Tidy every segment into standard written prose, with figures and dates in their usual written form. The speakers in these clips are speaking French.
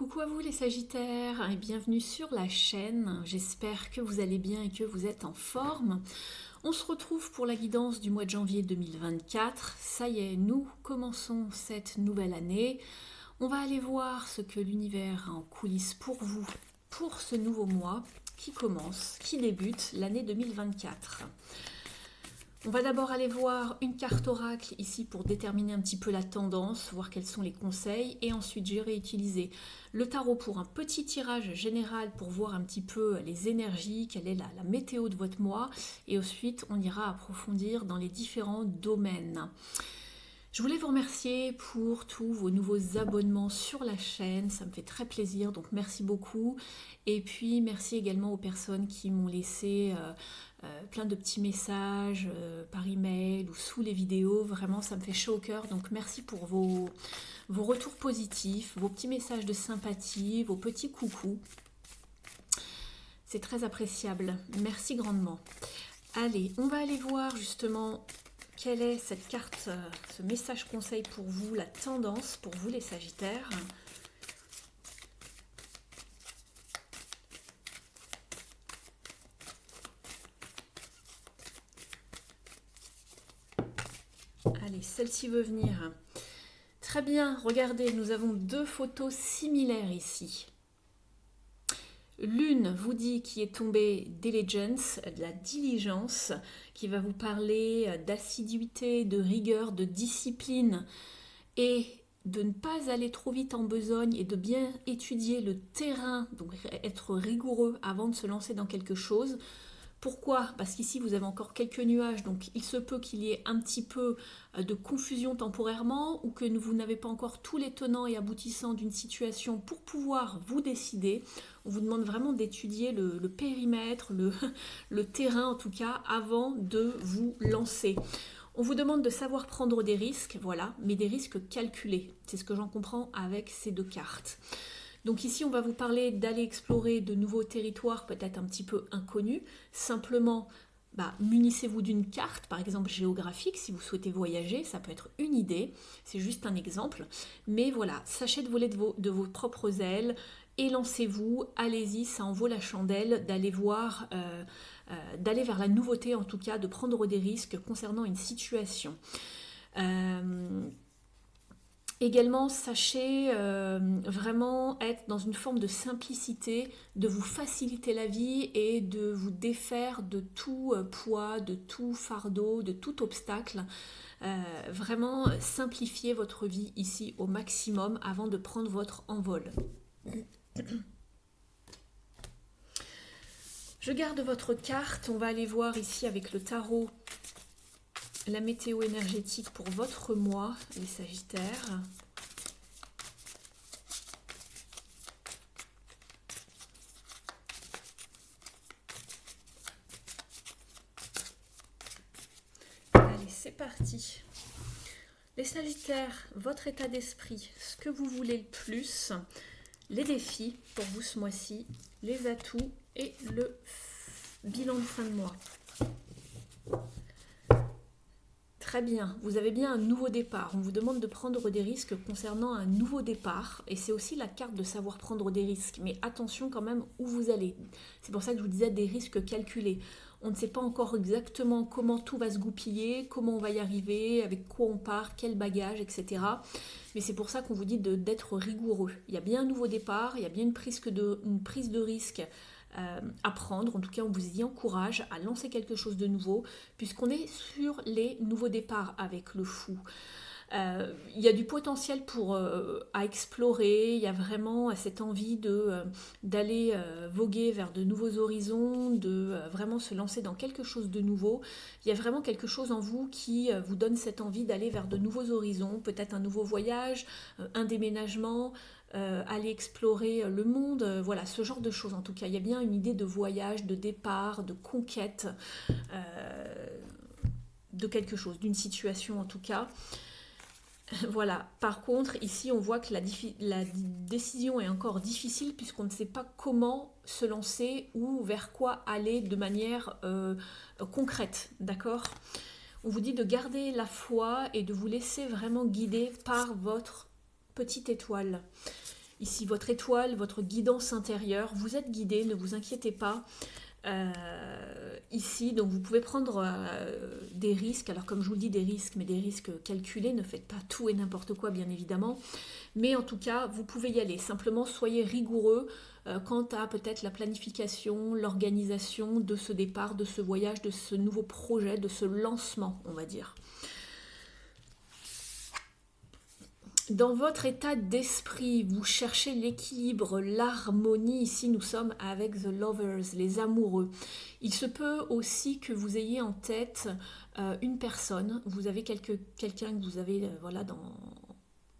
Coucou à vous les Sagittaires et bienvenue sur la chaîne. J'espère que vous allez bien et que vous êtes en forme. On se retrouve pour la guidance du mois de janvier 2024. Ça y est, nous commençons cette nouvelle année. On va aller voir ce que l'univers a en coulisses pour vous, pour ce nouveau mois qui commence, qui débute l'année 2024. On va d'abord aller voir une carte oracle ici pour déterminer un petit peu la tendance, voir quels sont les conseils, et ensuite j'irai utiliser le tarot pour un petit tirage général pour voir un petit peu les énergies, quelle est la météo de votre mois, et ensuite on ira approfondir dans les différents domaines. Je voulais vous remercier pour tous vos nouveaux abonnements sur la chaîne, ça me fait très plaisir, donc merci beaucoup. Et puis merci également aux personnes qui m'ont laissé plein de petits messages par email ou sous les vidéos, vraiment ça me fait chaud au cœur, donc merci pour vos retours positifs, vos petits messages de sympathie, vos petits coucous. C'est très appréciable, merci grandement. Allez, on va aller voir justement quelle est cette carte, ce message conseil pour vous, la tendance pour vous les Sagittaires. Allez, celle-ci veut venir. Très bien, regardez, nous avons deux photos similaires ici. L'une vous dit qui est tombée diligence, de la diligence, qui va vous parler d'assiduité, de rigueur, de discipline et de ne pas aller trop vite en besogne et de bien étudier le terrain, donc être rigoureux avant de se lancer dans quelque chose. Pourquoi? Parce qu'ici vous avez encore quelques nuages, donc il se peut qu'il y ait un petit peu de confusion temporairement ou que vous n'avez pas encore tous les tenants et aboutissants d'une situation pour pouvoir vous décider. On vous demande vraiment d'étudier le périmètre, le terrain en tout cas, avant de vous lancer. On vous demande de savoir prendre des risques, voilà, mais des risques calculés. C'est ce que j'en comprends avec ces deux cartes. Donc ici, on va vous parler d'aller explorer de nouveaux territoires peut-être un petit peu inconnus. Simplement, munissez-vous d'une carte, par exemple géographique, si vous souhaitez voyager, ça peut être une idée, c'est juste un exemple. Mais voilà, sachez de voler de vos propres ailes et lancez-vous, allez-y, ça en vaut la chandelle d'aller voir, d'aller vers la nouveauté en tout cas, de prendre des risques concernant une situation. Également, sachez vraiment être dans une forme de simplicité, de vous faciliter la vie et de vous défaire de tout poids, de tout fardeau, de tout obstacle. Vraiment simplifier votre vie ici au maximum avant de prendre votre envol. Je garde votre carte, on va aller voir ici avec le tarot la météo énergétique pour votre mois, les Sagittaires. Allez, c'est parti. Les Sagittaires, votre état d'esprit, ce que vous voulez le plus, les défis pour vous ce mois-ci, les atouts et le bilan de fin de mois. Très bien, vous avez bien un nouveau départ. On vous demande de prendre des risques concernant un nouveau départ. Et c'est aussi la carte de savoir prendre des risques. Mais attention quand même où vous allez. C'est pour ça que je vous disais des risques calculés. On ne sait pas encore exactement comment tout va se goupiller, comment on va y arriver, avec quoi on part, quel bagage, etc. Mais c'est pour ça qu'on vous dit d'être rigoureux. Il y a bien un nouveau départ, il y a bien une prise de risque à prendre, en tout cas on vous y encourage à lancer quelque chose de nouveau puisqu'on est sur les nouveaux départs avec le fou. Il y a du potentiel à explorer, il y a vraiment cette envie d'aller voguer vers de nouveaux horizons, de vraiment se lancer dans quelque chose de nouveau. Il y a vraiment quelque chose en vous qui vous donne cette envie d'aller vers de nouveaux horizons, peut-être un nouveau voyage, un déménagement, aller explorer le monde, voilà, ce genre de choses en tout cas. Il y a bien une idée de voyage, de départ, de conquête, de quelque chose, d'une situation en tout cas. Voilà, par contre, ici on voit que la décision est encore difficile puisqu'on ne sait pas comment se lancer ou vers quoi aller de manière concrète, d'accord ? On vous dit de garder la foi et de vous laisser vraiment guider par votre petite étoile. ici votre étoile, votre guidance intérieure. Vous êtes guidé, ne vous inquiétez pas. Ici, donc vous pouvez prendre des risques, alors comme je vous le dis des risques, mais des risques calculés, ne faites pas tout et n'importe quoi bien évidemment, mais en tout cas vous pouvez y aller, simplement soyez rigoureux quant à peut-être la planification, l'organisation de ce départ, de ce voyage, de ce nouveau projet, de ce lancement on va dire. Dans votre état d'esprit, vous cherchez l'équilibre, l'harmonie. Ici, nous sommes avec The Lovers, les amoureux. Il se peut aussi que vous ayez en tête une personne. Vous avez quelqu'un que vous avez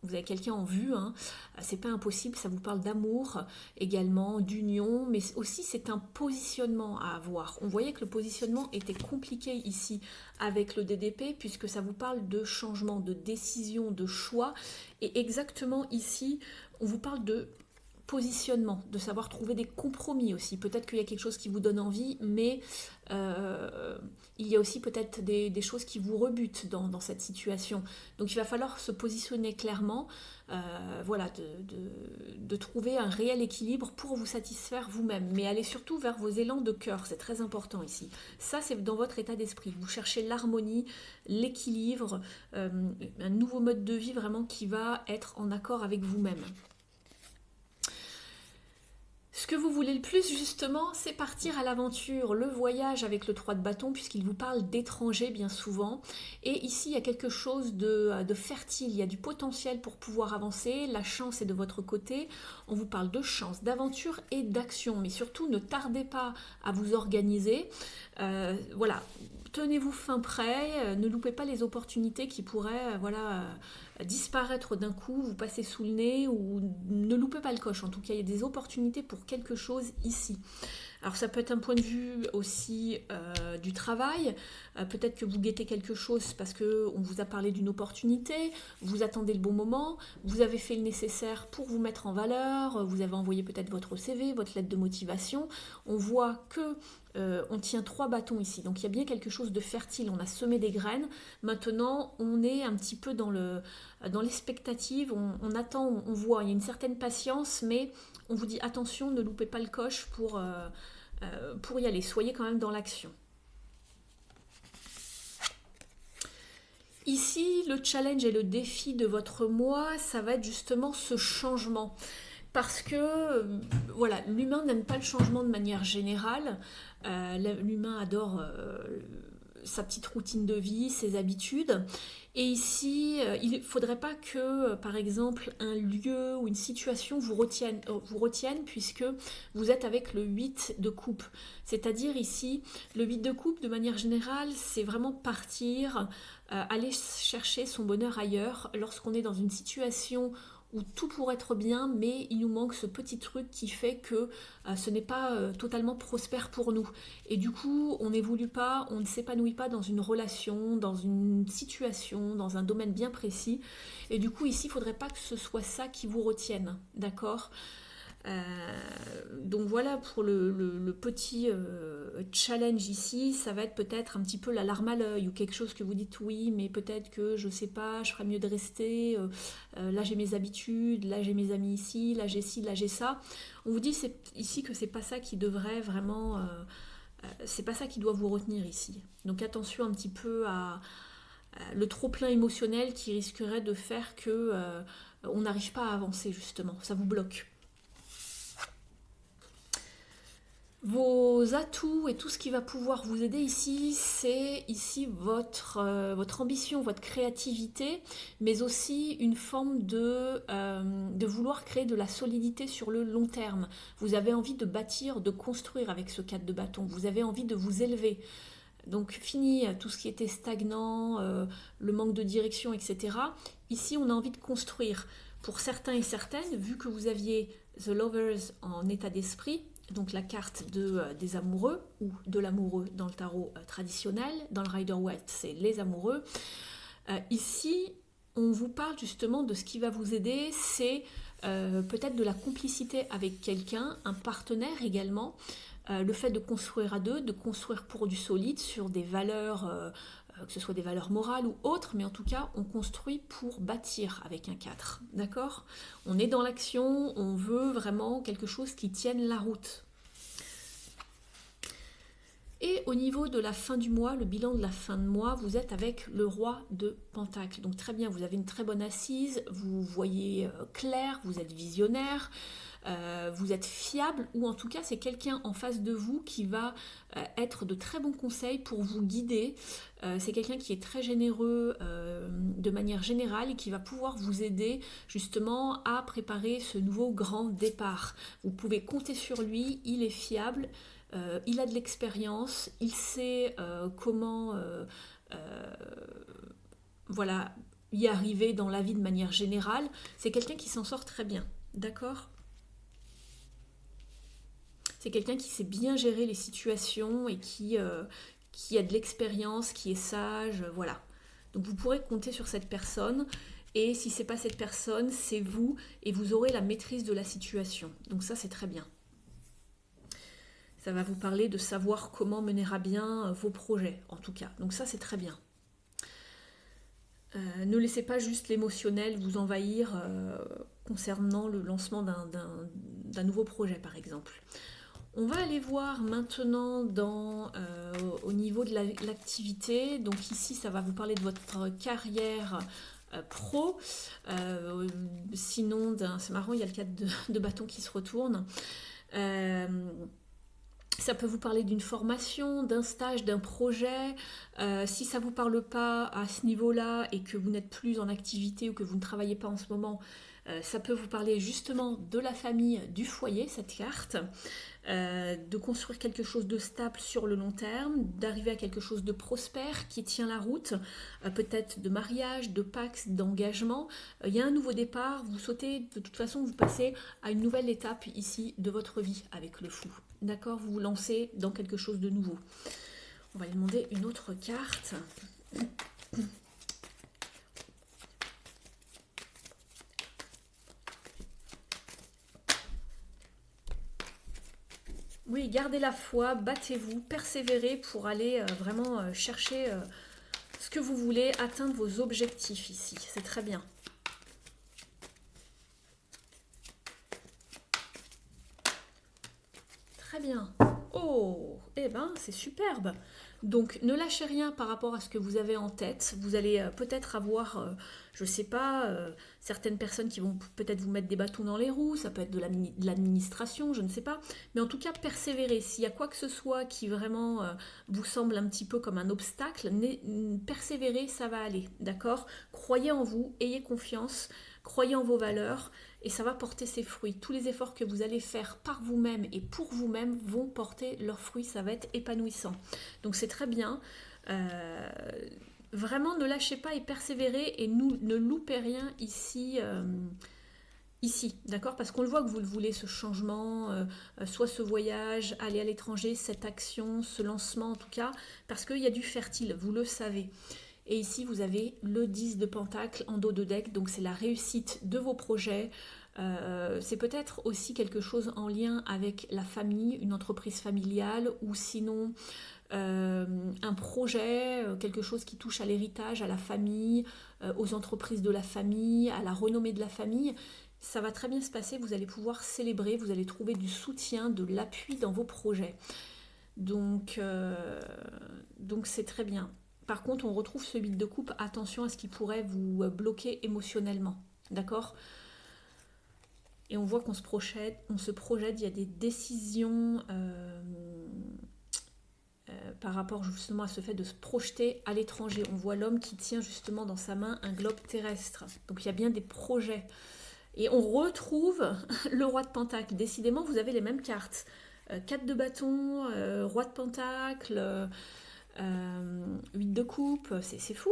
vous avez quelqu'un en vue, hein. C'est pas impossible, ça vous parle d'amour également, d'union, mais aussi c'est un positionnement à avoir. On voyait que le positionnement était compliqué ici avec le DDP, puisque ça vous parle de changement, de décision, de choix, et exactement ici, on vous parle de positionnement, de savoir trouver des compromis aussi. Peut-être qu'il y a quelque chose qui vous donne envie, mais il y a aussi peut-être des choses qui vous rebutent dans cette situation. Donc il va falloir se positionner clairement, de trouver un réel équilibre pour vous satisfaire vous-même, mais allez surtout vers vos élans de cœur, c'est très important ici. Ça, c'est dans votre état d'esprit. Vous cherchez l'harmonie, l'équilibre, un nouveau mode de vie vraiment qui va être en accord avec vous-même. Ce que vous voulez le plus justement, c'est partir à l'aventure, le voyage avec le 3 de bâton, puisqu'il vous parle d'étrangers bien souvent. Et ici, il y a quelque chose de fertile, il y a du potentiel pour pouvoir avancer, la chance est de votre côté. On vous parle de chance, d'aventure et d'action, mais surtout ne tardez pas à vous organiser. Tenez-vous fin prêt, ne loupez pas les opportunités qui pourraient disparaître d'un coup, vous passer sous le nez, ou ne loupez pas le coche. En tout cas, il y a des opportunités pour quelque chose ici. Alors ça peut être un point de vue aussi du travail, peut-être que vous guettez quelque chose parce qu'on vous a parlé d'une opportunité, vous attendez le bon moment, vous avez fait le nécessaire pour vous mettre en valeur, vous avez envoyé peut-être votre CV, votre lettre de motivation, on voit que on tient 3 bâtons ici, donc il y a bien quelque chose de fertile, on a semé des graines, maintenant on est un petit peu dans l'expectative, on attend, on voit, il y a une certaine patience, mais on vous dit attention, ne loupez pas le coche pour y aller, soyez quand même dans l'action. Ici, le challenge et le défi de votre mois, ça va être justement ce changement. Parce que l'humain n'aime pas le changement de manière générale. L'humain adore sa petite routine de vie, ses habitudes. Et ici, il ne faudrait pas que, par exemple, un lieu ou une situation vous retienne puisque vous êtes avec le 8 de coupe. C'est-à-dire ici, le 8 de coupe, de manière générale, c'est vraiment partir, aller chercher son bonheur ailleurs lorsqu'on est dans une situation où tout pourrait être bien, mais il nous manque ce petit truc qui fait que ce n'est pas totalement prospère pour nous. Et du coup, on n'évolue pas, on ne s'épanouit pas dans une relation, dans une situation, dans un domaine bien précis. Et du coup, ici, il ne faudrait pas que ce soit ça qui vous retienne, d'accord ? Donc voilà pour le petit challenge ici, ça va être peut-être un petit peu la larme à l'œil ou quelque chose que vous dites oui, mais peut-être que je sais pas, je ferais mieux de rester, là j'ai mes habitudes, là j'ai mes amis ici, là j'ai ci, là j'ai ça. On vous dit ici que c'est pas ça qui devrait vraiment, c'est pas ça qui doit vous retenir ici. Donc attention un petit peu à le trop-plein émotionnel qui risquerait de faire que on n'arrive pas à avancer justement, ça vous bloque. Vos atouts et tout ce qui va pouvoir vous aider ici, c'est ici votre ambition, votre créativité, mais aussi une forme de vouloir créer de la solidité sur le long terme. Vous avez envie de bâtir, de construire avec ce 4 de bâton, vous avez envie de vous élever. Donc fini tout ce qui était stagnant, le manque de direction, etc. Ici, on a envie de construire. Pour certains et certaines, vu que vous aviez The Lovers en état d'esprit, donc la carte des amoureux ou de l'amoureux dans le tarot traditionnel, dans le Rider-Waite c'est les amoureux. Ici, on vous parle justement de ce qui va vous aider, c'est peut-être de la complicité avec quelqu'un, un partenaire également, le fait de construire à deux, de construire pour du solide sur des valeurs que ce soit des valeurs morales ou autres, mais en tout cas, on construit pour bâtir avec un 4, d'accord? On est dans l'action, on veut vraiment quelque chose qui tienne la route. Et au niveau de la fin du mois, le bilan de la fin de mois, vous êtes avec le roi de Pentacle. Donc très bien, vous avez une très bonne assise, vous voyez clair, vous êtes visionnaire, vous êtes fiable, ou en tout cas c'est quelqu'un en face de vous qui va être de très bons conseils pour vous guider. C'est quelqu'un qui est très généreux de manière générale et qui va pouvoir vous aider justement à préparer ce nouveau grand départ. Vous pouvez compter sur lui, il est fiable. Il a de l'expérience, il sait comment voilà, y arriver dans la vie de manière générale. C'est quelqu'un qui s'en sort très bien, d'accord? C'est quelqu'un qui sait bien gérer les situations et qui a de l'expérience, qui est sage, voilà. Donc vous pourrez compter sur cette personne. Et si ce n'est pas cette personne, c'est vous, et vous aurez la maîtrise de la situation. Donc ça, c'est très bien. Ça va vous parler de savoir comment mener à bien vos projets, en tout cas. Donc ça, c'est très bien. Ne laissez pas juste l'émotionnel vous envahir concernant le lancement d'un nouveau projet, par exemple. On va aller voir maintenant au niveau de l'activité. Donc ici, ça va vous parler de votre carrière pro. Sinon, c'est marrant, il y a le 4 de bâton qui se retourne. Ça peut vous parler d'une formation, d'un stage, d'un projet. Si ça ne vous parle pas à ce niveau-là et que vous n'êtes plus en activité ou que vous ne travaillez pas en ce moment, ça peut vous parler justement de la famille, du foyer, cette carte. De construire quelque chose de stable sur le long terme, d'arriver à quelque chose de prospère qui tient la route, peut-être de mariage, de pax, d'engagement. Il y a un nouveau départ, vous sautez, de toute façon vous passez à une nouvelle étape ici de votre vie avec le fou. D'accord? Vous vous lancez dans quelque chose de nouveau. On va lui demander une autre carte. Oui, gardez la foi, battez-vous, persévérez pour aller vraiment chercher ce que vous voulez, atteindre vos objectifs ici. C'est très bien. Très bien. Oh, eh ben, c'est superbe. Donc, ne lâchez rien par rapport à ce que vous avez en tête. Vous allez peut-être avoir, je ne sais pas, certaines personnes qui vont peut-être vous mettre des bâtons dans les roues. Ça peut être de l'administration, je ne sais pas. Mais en tout cas, persévérez. S'il y a quoi que ce soit qui vraiment vous semble un petit peu comme un obstacle, persévérez, ça va aller. D'accord? Croyez en vous, ayez confiance, croyez en vos valeurs. Et ça va porter ses fruits. Tous les efforts que vous allez faire par vous-même et pour vous-même vont porter leurs fruits. Ça va être épanouissant. Donc c'est très bien. Vraiment, ne lâchez pas et persévérez et ne loupez rien ici. Ici, d'accord? Parce qu'on le voit que vous le voulez, ce changement, soit ce voyage, aller à l'étranger, cette action, ce lancement en tout cas, parce qu'il y a du fertile, vous le savez. Et ici, vous avez le 10 de Pentacle en dos de deck, donc c'est la réussite de vos projets. C'est peut-être aussi quelque chose en lien avec la famille, une entreprise familiale, ou sinon un projet, quelque chose qui touche à l'héritage, à la famille, aux entreprises de la famille, à la renommée de la famille. Ça va très bien se passer, vous allez pouvoir célébrer, vous allez trouver du soutien, de l'appui dans vos projets. Donc c'est très bien. Par contre, on retrouve ce 8 de coupe. Attention à ce qui pourrait vous bloquer émotionnellement. D'accord? Et on voit qu'on se projette, il y a des décisions par rapport justement à ce fait de se projeter à l'étranger. On voit l'homme qui tient justement dans sa main un globe terrestre. Donc il y a bien des projets. Et on retrouve le roi de Pentacle. Décidément, vous avez les mêmes cartes. 4 de bâton, roi de Pentacle... 8 de coupe, c'est fou.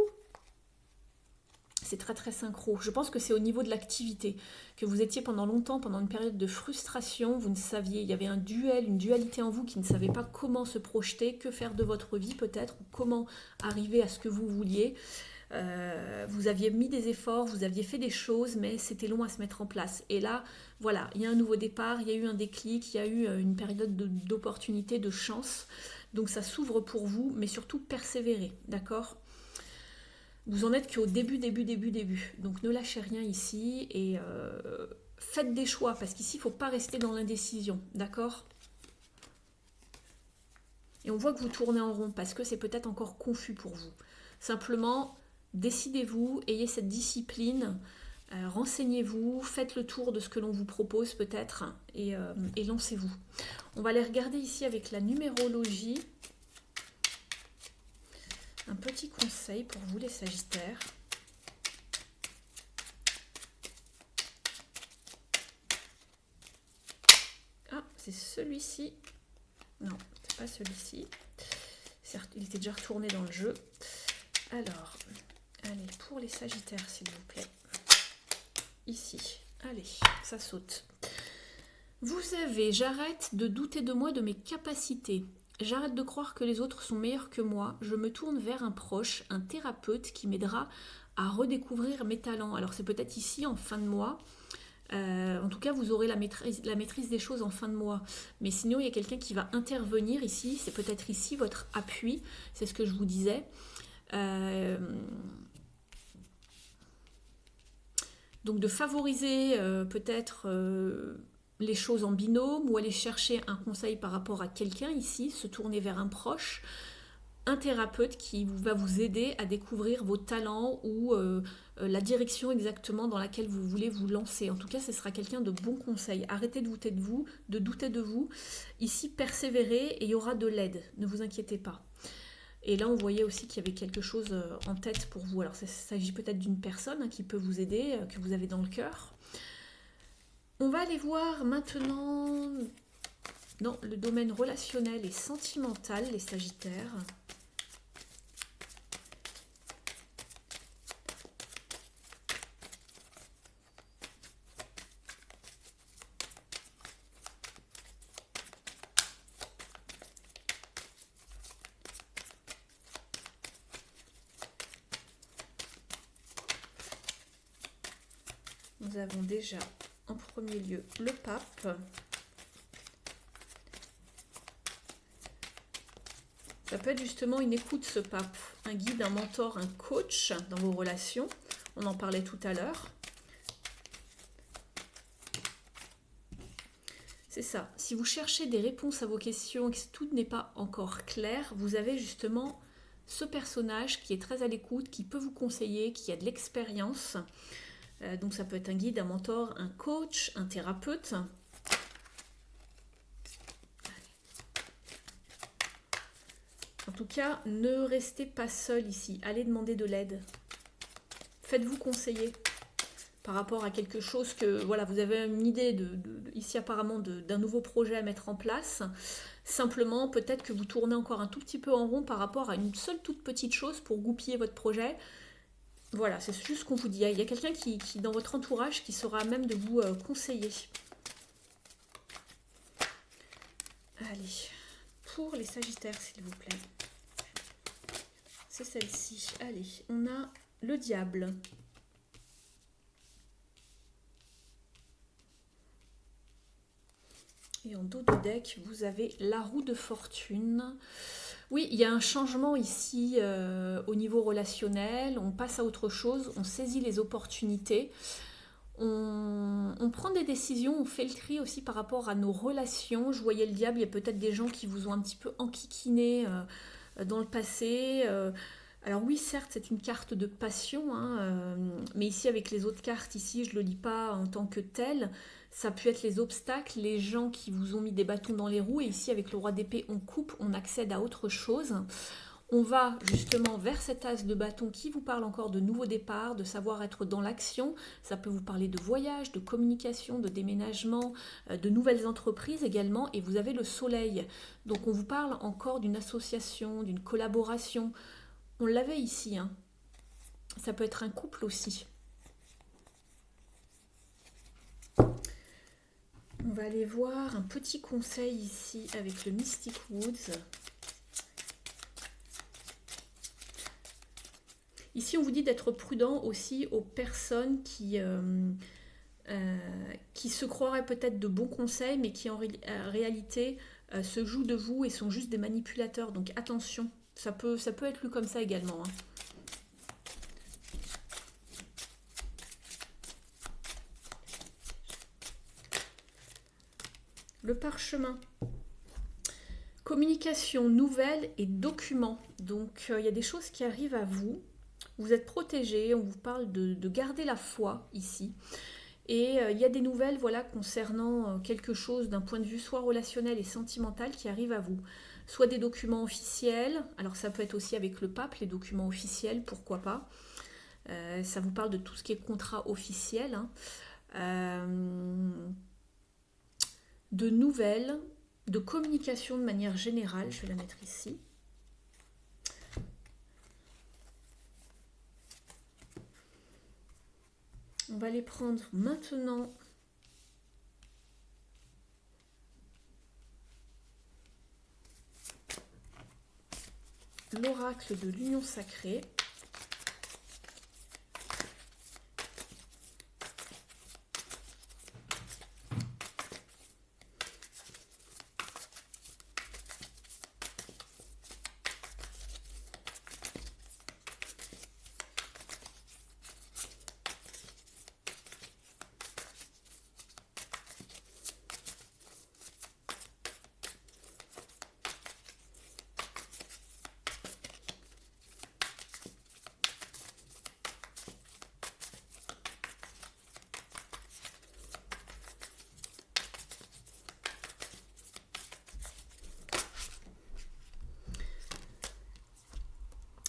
C'est très très synchro. Je pense que c'est au niveau de l'activité, que vous étiez pendant longtemps, pendant une période de frustration, vous ne saviez, il y avait un duel, une dualité en vous qui ne savait pas comment se projeter, que faire de votre vie peut-être, ou comment arriver à ce que vous vouliez. Vous aviez mis des efforts, vous aviez fait des choses, mais c'était long à se mettre en place. Et là, voilà, il y a un nouveau départ, il y a eu un déclic, il y a eu une période d'opportunité, de chance. Donc ça s'ouvre pour vous, mais surtout persévérer, d'accord? Vous en êtes qu'au début. Donc ne lâchez rien ici et faites des choix parce qu'ici, il ne faut pas rester dans l'indécision. D'accord? Et on voit que vous tournez en rond parce que c'est peut-être encore confus pour vous. Simplement, décidez-vous, ayez cette discipline, renseignez-vous, faites le tour de ce que l'on vous propose peut-être et lancez-vous. On va aller regarder ici avec la numérologie. Un petit conseil pour vous les Sagittaires. Ah, c'est celui-ci. Non, c'est pas celui-ci. Certes, il était déjà retourné dans le jeu. Alors, allez, pour les Sagittaires, s'il vous plaît. Ici. Allez, ça saute. Vous avez, j'arrête de douter de moi, de mes capacités. J'arrête de croire que les autres sont meilleurs que moi. Je me tourne vers un proche, un thérapeute qui m'aidera à redécouvrir mes talents. Alors, c'est peut-être ici, en fin de mois. En tout cas, vous aurez la maîtrise des choses en fin de mois. Mais sinon, il y a quelqu'un qui va intervenir ici. C'est peut-être ici votre appui. C'est ce que je vous disais. Donc, de favoriser peut-être les choses en binôme ou aller chercher un conseil par rapport à quelqu'un ici, se tourner vers un proche. Un thérapeute qui va vous aider à découvrir vos talents ou la direction exactement dans laquelle vous voulez vous lancer. En tout cas, ce sera quelqu'un de bon conseil. Arrêtez de douter de vous. Ici, persévérez et il y aura de l'aide. Ne vous inquiétez pas. Et là, on voyait aussi qu'il y avait quelque chose en tête pour vous. Alors, il s'agit peut-être d'une personne qui peut vous aider, que vous avez dans le cœur. On va aller voir maintenant dans le domaine relationnel et sentimental, les Sagittaires. Nous avons déjà en premier lieu le pape. Ça peut être justement une écoute, ce pape, un guide, un mentor, un coach dans vos relations. On en parlait tout à l'heure. C'est ça. Si vous cherchez des réponses à vos questions et que tout n'est pas encore clair, vous avez justement ce personnage qui est très à l'écoute, qui peut vous conseiller, qui a de l'expérience. Donc ça peut être un guide, un mentor, un coach, un thérapeute. En tout cas, ne restez pas seul ici. Allez demander de l'aide. Faites-vous conseiller par rapport à quelque chose que, voilà, vous avez une idée ici apparemment d'un nouveau projet à mettre en place. Simplement, peut-être que vous tournez encore un tout petit peu en rond par rapport à une seule toute petite chose pour goupiller votre projet. Voilà, c'est juste ce qu'on vous dit. Il y a quelqu'un qui, dans votre entourage, qui sera à même de vous conseiller. Allez, pour les Sagittaires, s'il vous plaît. C'est celle-ci. Allez, on a le diable. Et en dos de deck, vous avez la roue de fortune. Oui, il y a un changement ici au niveau relationnel. On passe à autre chose, on saisit les opportunités. On prend des décisions, on fait le tri aussi par rapport à nos relations. Je voyais le diable, il y a peut-être des gens qui vous ont un petit peu enquiquiné dans le passé. Alors oui, certes, c'est une carte de passion, hein, mais ici, avec les autres cartes, ici, je ne le lis pas en tant que tel. Ça peut être les obstacles, les gens qui vous ont mis des bâtons dans les roues. Et ici, avec le roi d'épée, on coupe, on accède à autre chose. On va justement vers cet as de bâton qui vous parle encore de nouveaux départs, de savoir être dans l'action. Ça peut vous parler de voyage, de communication, de déménagement, de nouvelles entreprises également. Et vous avez le soleil. Donc on vous parle encore d'une association, d'une collaboration. On l'avait ici, hein. Ça peut être un couple aussi. On va aller voir un petit conseil ici avec le Mystic Woods. Ici, on vous dit d'être prudent aussi aux personnes qui se croiraient peut-être de bons conseils, mais qui en réalité se jouent de vous et sont juste des manipulateurs. Donc attention, ça peut être lu comme ça également, hein. Le parchemin. Communication, nouvelles et documents. Donc, il y a des choses qui arrivent à vous. Vous êtes protégé, on vous parle de garder la foi ici. Et il y a des nouvelles voilà, concernant quelque chose d'un point de vue soit relationnel et sentimental qui arrive à vous. Soit des documents officiels, alors ça peut être aussi avec le pape, les documents officiels, pourquoi pas. Ça vous parle de tout ce qui est contrat officiel. De nouvelles, de communication de manière générale, je vais la mettre ici. On va les prendre maintenant. L'oracle de l'union sacrée.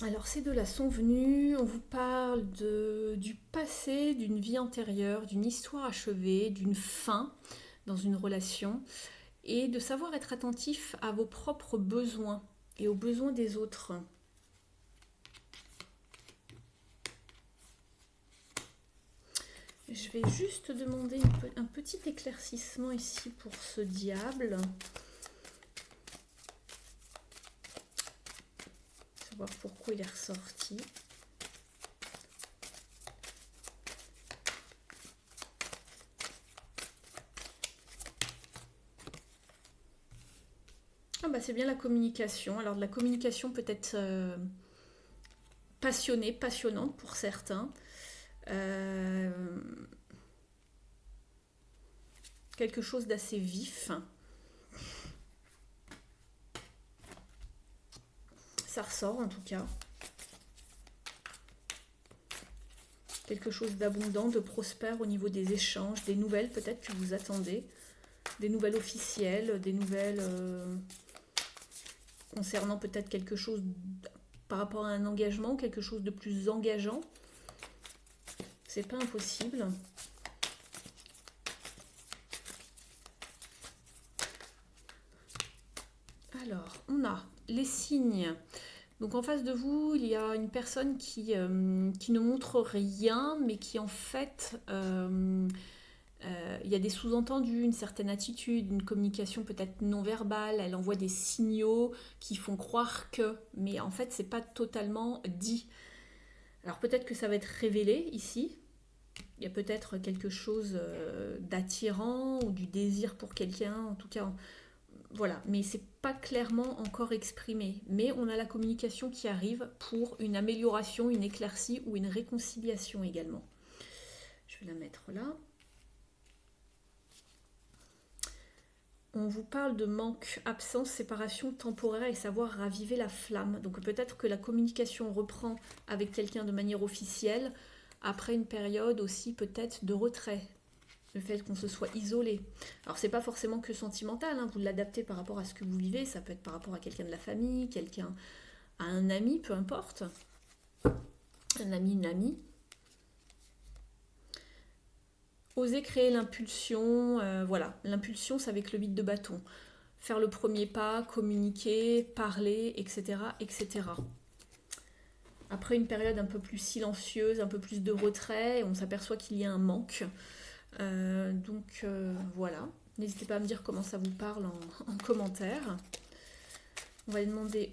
Alors ces deux-là sont venus, on vous parle du passé, d'une vie antérieure, d'une histoire achevée, d'une fin dans une relation et de savoir être attentif à vos propres besoins et aux besoins des autres. Je vais juste demander un petit éclaircissement ici pour ce diable. Voir pourquoi il est ressorti. Ah bah c'est bien la communication. Alors de la communication peut-être passionnée, passionnante pour certains. Quelque chose d'assez vif. Ça ressort en tout cas. Quelque chose d'abondant, de prospère au niveau des échanges, des nouvelles peut-être que vous attendez, des nouvelles officielles, des nouvelles concernant peut-être quelque chose par rapport à un engagement, quelque chose de plus engageant. C'est pas impossible. Alors, on a les signes. Donc en face de vous, il y a une personne qui ne montre rien, mais qui en fait, il y a des sous-entendus, une certaine attitude, une communication peut-être non verbale, elle envoie des signaux qui font croire que, mais en fait, c'est pas totalement dit. Alors peut-être que ça va être révélé ici. Il y a peut-être quelque chose d'attirant ou du désir pour quelqu'un, en tout cas... Voilà, mais c'est pas clairement encore exprimé. Mais on a la communication qui arrive pour une amélioration, une éclaircie ou une réconciliation également. Je vais la mettre là. On vous parle de manque, absence, séparation temporaire et savoir raviver la flamme. Donc peut-être que la communication reprend avec quelqu'un de manière officielle après une période aussi peut-être de retrait. Le fait qu'on se soit isolé. Alors c'est pas forcément que sentimental, hein, vous l'adaptez par rapport à ce que vous vivez, ça peut être par rapport à quelqu'un de la famille, quelqu'un à un ami, peu importe. Un ami, une amie. Oser créer l'impulsion, voilà, l'impulsion c'est avec le 8 de bâton. Faire le premier pas, communiquer, parler, etc., etc. Après une période un peu plus silencieuse, un peu plus de retrait, on s'aperçoit qu'il y a un manque. Voilà, n'hésitez pas à me dire comment ça vous parle en commentaire. On va demander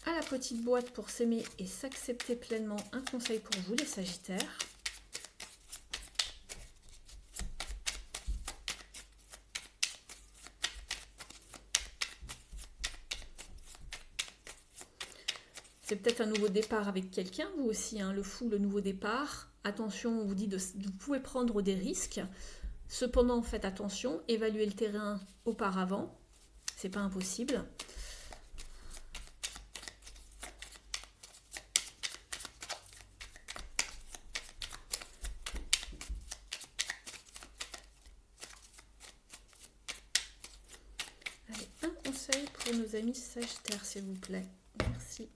à la petite boîte pour s'aimer et s'accepter pleinement un conseil pour vous les Sagittaires. C'est peut-être un nouveau départ avec quelqu'un, vous aussi, hein, le fou, le nouveau départ. Attention, on vous dit vous pouvez prendre des risques. Cependant, faites attention, évaluez le terrain auparavant, c'est pas impossible. Allez, un conseil pour nos amis Sagittaires, s'il vous plaît. Merci.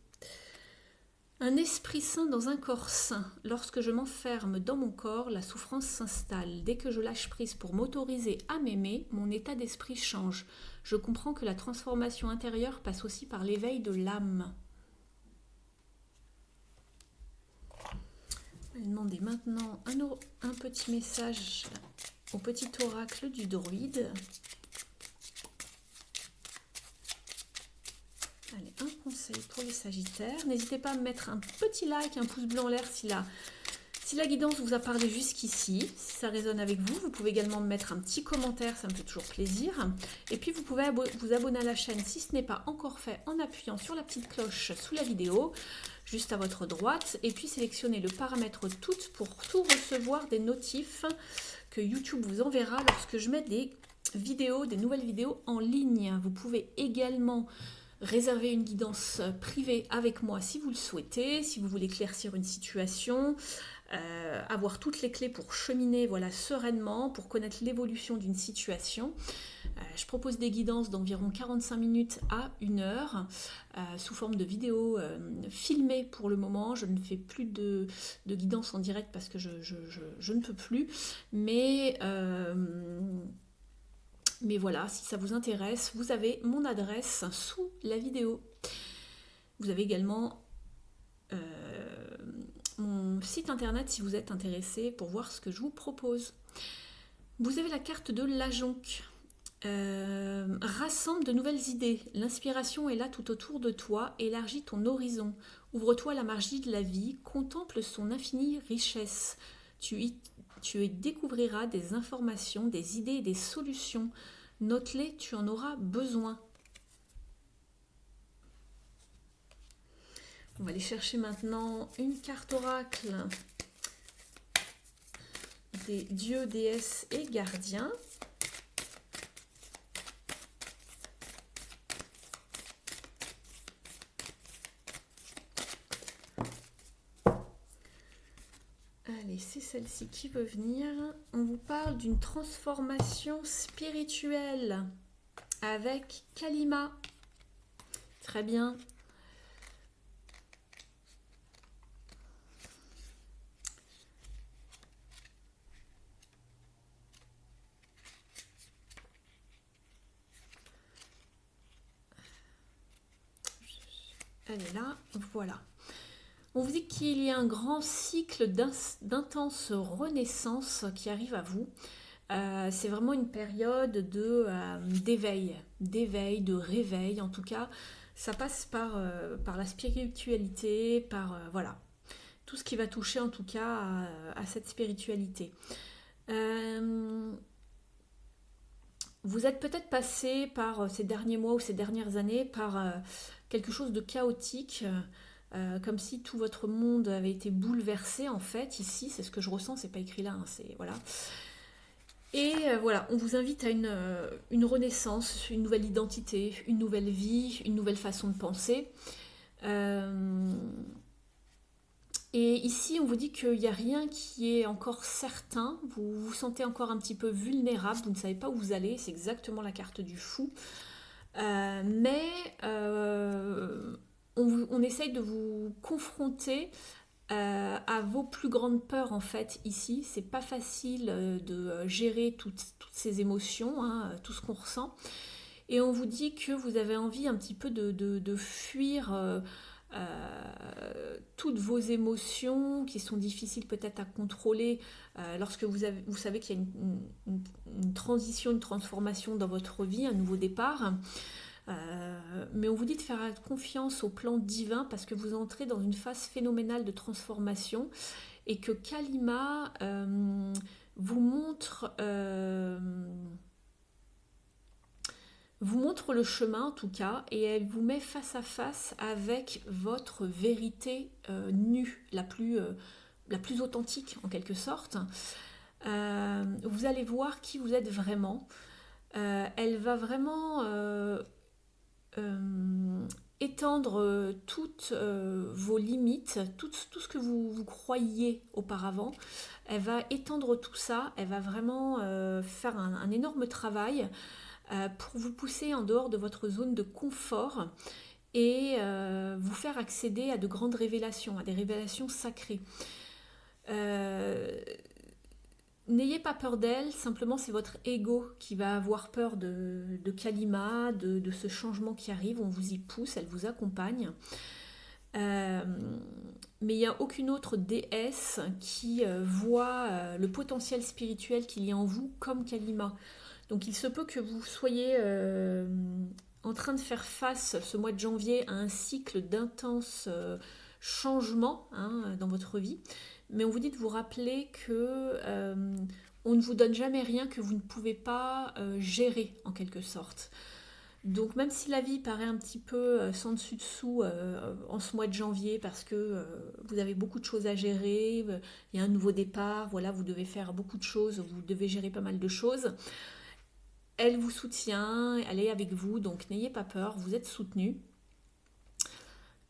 Un esprit sain dans un corps sain. Lorsque je m'enferme dans mon corps, la souffrance s'installe. Dès que je lâche prise pour m'autoriser à m'aimer, mon état d'esprit change. Je comprends que la transformation intérieure passe aussi par l'éveil de l'âme. Je vais demander maintenant un petit message au petit oracle du druide. Allez, un conseil pour les Sagittaires. N'hésitez pas à me mettre un petit like, un pouce bleu en l'air si la guidance vous a parlé jusqu'ici. Si ça résonne avec vous, vous pouvez également me mettre un petit commentaire, ça me fait toujours plaisir. Et puis vous pouvez vous abonner à la chaîne si ce n'est pas encore fait en appuyant sur la petite cloche sous la vidéo, juste à votre droite. Et puis sélectionnez le paramètre toutes pour tout recevoir des notifs que YouTube vous enverra lorsque je mets des nouvelles vidéos en ligne. Vous pouvez également réserver une guidance privée avec moi si vous le souhaitez, si vous voulez éclaircir une situation, avoir toutes les clés pour cheminer sereinement, pour connaître l'évolution d'une situation. Je propose des guidances d'environ 45 minutes à 1 heure, sous forme de vidéos filmées pour le moment. Je ne fais plus de guidance en direct parce que je ne peux plus, mais voilà, si ça vous intéresse, vous avez mon adresse sous la vidéo. Vous avez également mon site internet si vous êtes intéressé pour voir ce que je vous propose. Vous avez la carte de l'Ajonc. Rassemble de nouvelles idées. L'inspiration est là tout autour de toi. Élargis ton horizon. Ouvre-toi à la magie de la vie. Contemple son infinie richesse. Tu y découvriras des informations, des idées et des solutions. Note-les, tu en auras besoin. On va aller chercher maintenant une carte oracle des dieux, déesses et gardiens. Allez, c'est celle-ci qui veut venir. On vous parle d'une transformation spirituelle avec Kalima. Très bien. Elle est là, voilà. On vous dit qu'il y a un grand cycle d'intense renaissance qui arrive à vous. C'est vraiment une période d'éveil, de réveil. En tout cas, ça passe par la spiritualité, par voilà, tout ce qui va toucher en tout cas à cette spiritualité. Vous êtes peut-être passé par ces derniers mois ou ces dernières années par quelque chose de chaotique. Comme si tout votre monde avait été bouleversé en fait, ici, c'est ce que je ressens, c'est pas écrit là, hein, c'est voilà. Et voilà, on vous invite à une renaissance, une nouvelle identité, une nouvelle vie, une nouvelle façon de penser. Et ici, on vous dit qu'il n'y a rien qui est encore certain, vous vous sentez encore un petit peu vulnérable, vous ne savez pas où vous allez, c'est exactement la carte du fou. Mais on essaye de vous confronter à vos plus grandes peurs en fait ici. C'est pas facile de gérer toutes ces émotions, hein, tout ce qu'on ressent. Et on vous dit que vous avez envie un petit peu de fuir toutes vos émotions qui sont difficiles peut-être à contrôler lorsque vous savez qu'il y a une transition, une transformation dans votre vie, un nouveau départ. Mais on vous dit de faire confiance au plan divin parce que vous entrez dans une phase phénoménale de transformation et que Kalima vous montre le chemin en tout cas, et elle vous met face à face avec votre vérité nue, la plus authentique en quelque sorte. vous allez voir qui vous êtes vraiment. Elle va vraiment étendre toutes vos limites, tout ce que vous croyiez auparavant. Elle va étendre tout ça, elle va vraiment faire un énorme travail pour vous pousser en dehors de votre zone de confort et vous faire accéder à de grandes révélations, à des révélations sacrées. N'ayez pas peur d'elle, simplement c'est votre ego qui va avoir peur de Kalima, de ce changement qui arrive, on vous y pousse, elle vous accompagne. Mais il n'y a aucune autre déesse qui voit le potentiel spirituel qu'il y a en vous comme Kalima. Donc il se peut que vous soyez en train de faire face ce mois de janvier à un cycle d'intenses changements dans votre vie. Mais on vous dit de vous rappeler que on ne vous donne jamais rien que vous ne pouvez pas gérer en quelque sorte. Donc même si la vie paraît un petit peu sans dessus dessous en ce mois de janvier parce que vous avez beaucoup de choses à gérer, il y a un nouveau départ, voilà, vous devez faire beaucoup de choses, vous devez gérer pas mal de choses. Elle vous soutient, elle est avec vous, donc n'ayez pas peur, vous êtes soutenu.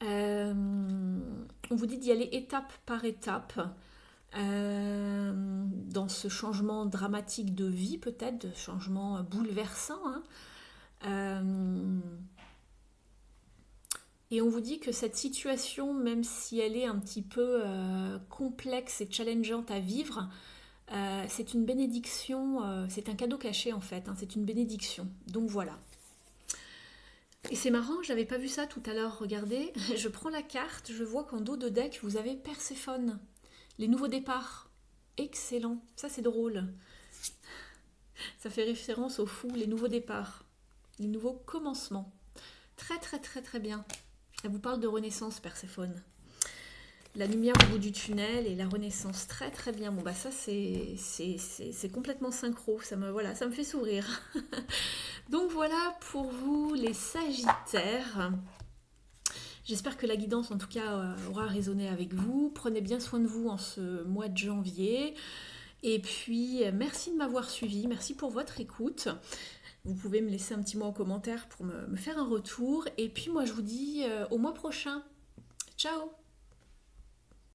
On vous dit d'y aller étape par étape dans ce changement dramatique de vie peut-être, de changement bouleversant. Et on vous dit que cette situation, même si elle est un petit peu complexe et challengeante à vivre, c'est une bénédiction, c'est un cadeau caché en fait, c'est une bénédiction. Donc voilà. Et c'est marrant, j'avais pas vu ça tout à l'heure, regardez, je prends la carte, je vois qu'en dos de deck, vous avez Perséphone, les nouveaux départs. Excellent, ça c'est drôle. Ça fait référence aux fous, les nouveaux départs, les nouveaux commencements. Très très très très bien. Elle vous parle de renaissance, Perséphone. La lumière au bout du tunnel et la renaissance, très très bien. Bon bah ça c'est complètement synchro, ça me fait sourire. Donc voilà pour vous les Sagittaires. J'espère que la guidance en tout cas aura résonné avec vous. Prenez bien soin de vous en ce mois de janvier. Et puis merci de m'avoir suivi, merci pour votre écoute. Vous pouvez me laisser un petit mot en commentaire pour me faire un retour. Et puis moi je vous dis au mois prochain. Ciao!